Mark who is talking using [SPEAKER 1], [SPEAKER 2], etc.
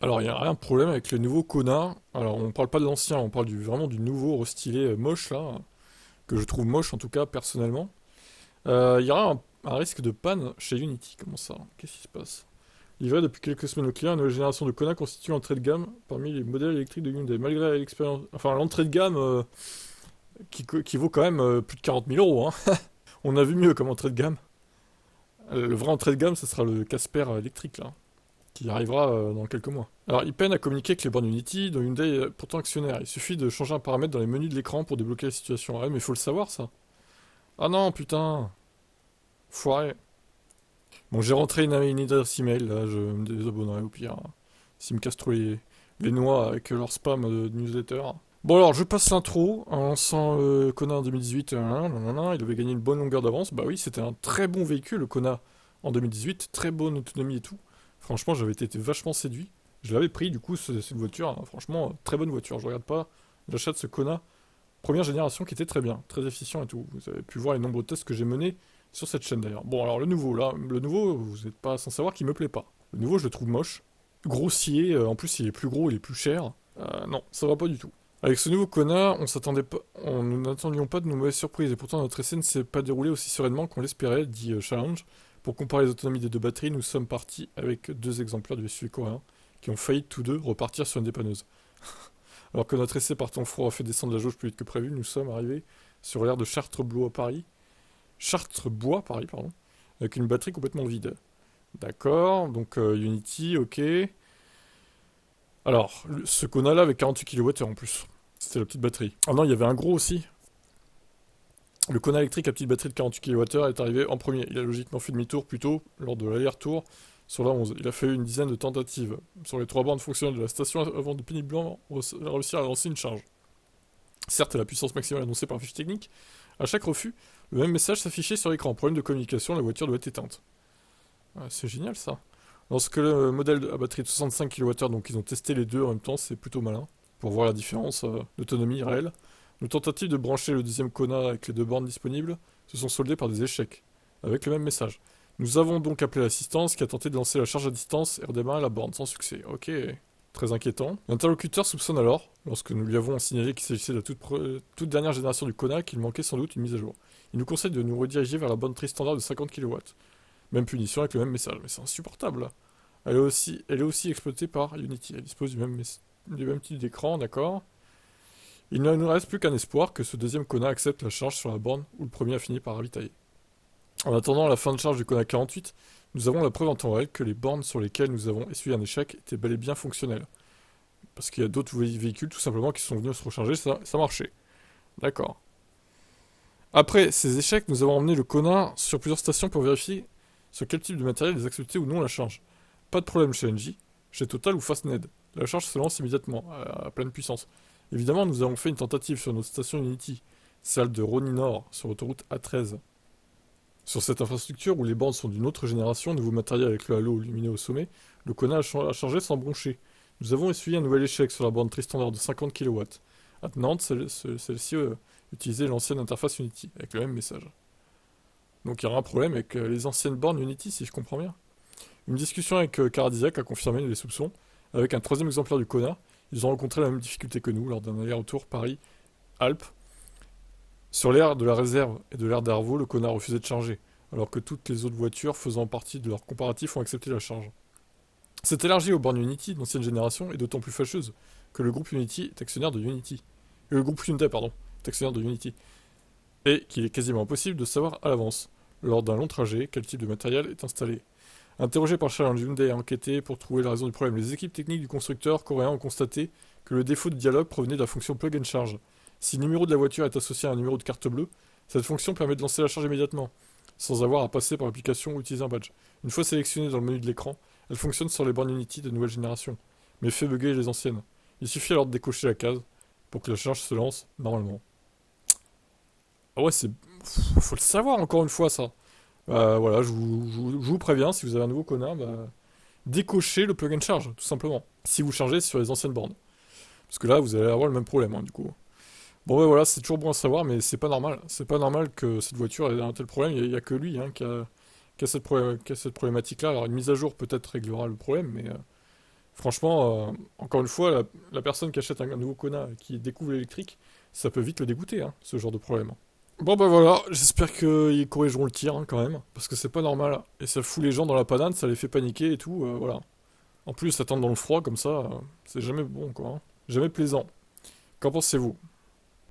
[SPEAKER 1] Alors, il n'y a rien de problème avec le nouveau Kona. Alors, on parle pas de l'ancien, on parle vraiment du nouveau restylé moche, là, que je trouve moche en tout cas, personnellement. Il y aura un risque de panne chez Unity. Comment ça? Qu'est-ce qui se passe? Livré depuis quelques semaines aux clients, une nouvelle génération de Kona constitue l'entrée de gamme parmi les modèles électriques de Hyundai. Malgré l'expérience. Enfin, l'entrée de gamme qui vaut quand même plus de 40 000 euros, hein. On a vu mieux comme entrée de gamme. Le vrai entrée de gamme, ce sera le Casper électrique, là, qui arrivera dans quelques mois. Alors, ils peinent à communiquer avec les bornes Unity, dont Hyundai est pourtant actionnaire. Il suffit de changer un paramètre dans les menus de l'écran pour débloquer la situation. Ah ouais, mais il faut le savoir, ça. Ah non, putain. Foiré. Bon, j'ai rentré une adresse email, là, je me désabonnerai au pire, hein. S'ils me cassent trop les noix avec leur spam de newsletter. Bon alors, je passe l'intro en lançant Kona en 2018. Il avait gagné une bonne longueur d'avance. Bah oui, c'était un très bon véhicule, le Kona, en 2018. Très bonne autonomie et tout. Franchement, j'avais été vachement séduit. Je l'avais pris, du coup, cette voiture. Hein. Franchement, très bonne voiture. Je regarde pas l'achat de ce Kona. Première génération qui était très bien, très efficient et tout. Vous avez pu voir les nombreux tests que j'ai menés sur cette chaîne d'ailleurs. Bon, alors le nouveau, là, le nouveau, vous n'êtes pas sans savoir qu'il me plaît pas. Le nouveau, je le trouve moche, grossier, en plus il est plus gros, il est plus cher. Non, ça va pas du tout. Avec ce nouveau Kona, on s'attendait pas, nous n'attendions pas de mauvaises surprises, et pourtant notre essai ne s'est pas déroulé aussi sereinement qu'on l'espérait, dit Challenge. Pour comparer les autonomies des deux batteries, nous sommes partis avec deux exemplaires du SUV coréen, qui ont failli tous deux repartir sur une dépanneuse. Alors que notre essai par temps froid a fait descendre la jauge plus vite que prévu, nous sommes arrivés sur l'aire de Chartres-Bois à Paris. Chartres-Bois, Paris, pardon, avec une batterie complètement vide. D'accord, donc Unity, ok. Alors, ce qu'on a là avec 48 kWh en plus. C'était la petite batterie. Ah non, il y avait un gros aussi. Le Kona électrique à petite batterie de 48 kWh est arrivé en premier. Il a logiquement fait demi-tour plus tôt, lors de l'aller-retour sur la 11. Il a fait une dizaine de tentatives sur les trois bornes fonctionnelles de la station avant de péniblement réussir à lancer une charge. Certes, à la puissance maximale annoncée par la fiche technique, à chaque refus, le même message s'affichait sur l'écran. Problème de communication, la voiture doit être éteinte. Ah, c'est génial ça. Lorsque le modèle à batterie de 65 kWh, donc ils ont testé les deux en même temps, c'est plutôt malin, pour voir la différence d'autonomie réelle. Nos tentatives de brancher le deuxième Kona avec les deux bornes disponibles se sont soldées par des échecs, avec le même message. Nous avons donc appelé l'assistance qui a tenté de lancer la charge à distance et redémarrer la borne sans succès. Ok, très inquiétant. L'interlocuteur soupçonne alors, lorsque nous lui avons signalé qu'il s'agissait de la toute dernière génération du Kona, qu'il manquait sans doute une mise à jour. Il nous conseille de nous rediriger vers la borne tri standard de 50 kW. Même punition avec le même message. Mais c'est insupportable là. Elle est aussi exploitée par Unity. Elle dispose du même type d'écran, d'accord. Il ne nous reste plus qu'un espoir que ce deuxième Kona accepte la charge sur la borne où le premier a fini par ravitailler. En attendant la fin de charge du Kona 48, nous avons la preuve en temps réel que les bornes sur lesquelles nous avons essuyé un échec étaient bel et bien fonctionnelles. Parce qu'il y a d'autres véhicules tout simplement qui sont venus se recharger, ça marchait. D'accord. Après ces échecs, nous avons emmené le Kona sur plusieurs stations pour vérifier sur quel type de matériel ils acceptaient ou non la charge. Pas de problème chez NJ, chez Total ou Fastned. La charge se lance immédiatement, à pleine puissance. Évidemment, nous avons fait une tentative sur notre station Unity, celle de Rony Nord, sur l'autoroute A13. Sur cette infrastructure où les bornes sont d'une autre génération, nouveau matériel avec le halo lumineux au sommet, le Kona a chargé sans broncher. Nous avons essuyé un nouvel échec sur la borne Tristandard de 50 kW. À Nantes, celle-ci utilisait l'ancienne interface Unity, avec le même message. Donc il y aura un problème avec les anciennes bornes Unity, si je comprends bien. Une discussion avec Caradisiac a confirmé les soupçons. Avec un troisième exemplaire du Kona, ils ont rencontré la même difficulté que nous lors d'un aller-retour Paris-Alpes. Sur l'aire de la réserve et de l'aire d'Arvaux, le Kona refusait de charger, alors que toutes les autres voitures faisant partie de leur comparatif ont accepté la charge. Cette élargie aux bornes Unity d'ancienne génération est d'autant plus fâcheuse que le groupe Unity est actionnaire de Unity. Le groupe Hyundai, pardon, est actionnaire de Unity. Et qu'il est quasiment impossible de savoir à l'avance, lors d'un long trajet, quel type de matériel est installé. Interrogé par Challenge, Hyundai a enquêté pour trouver la raison du problème. Les équipes techniques du constructeur coréen ont constaté que le défaut de dialogue provenait de la fonction plug and charge. Si le numéro de la voiture est associé à un numéro de carte bleue, cette fonction permet de lancer la charge immédiatement, sans avoir à passer par l'application ou utiliser un badge. Une fois sélectionnée dans le menu de l'écran, elle fonctionne sur les bornes Unity de nouvelle génération, mais fait bugger les anciennes. Il suffit alors de décocher la case pour que la charge se lance normalement. Ah ouais, faut le savoir encore une fois ça. Voilà, je vous préviens, si vous avez un nouveau connard, décochez le plug and charge, tout simplement. Si vous chargez sur les anciennes bornes. Parce que là, vous allez avoir le même problème, hein, du coup. Bon, voilà, c'est toujours bon à savoir, mais c'est pas normal. C'est pas normal que cette voiture ait un tel problème. Il y a que lui qui a cette problématique-là. Alors, une mise à jour peut-être réglera le problème, mais Franchement, encore une fois, la personne qui achète un nouveau Kona et qui découvre l'électrique, ça peut vite le dégoûter, hein, ce genre de problème. Bon bah voilà, j'espère qu'ils corrigeront le tir hein, quand même, parce que c'est pas normal. Et ça fout les gens dans la panade, ça les fait paniquer et tout, voilà. En plus, attendre dans le froid comme ça, c'est jamais bon quoi, hein. Jamais plaisant. Qu'en pensez-vous?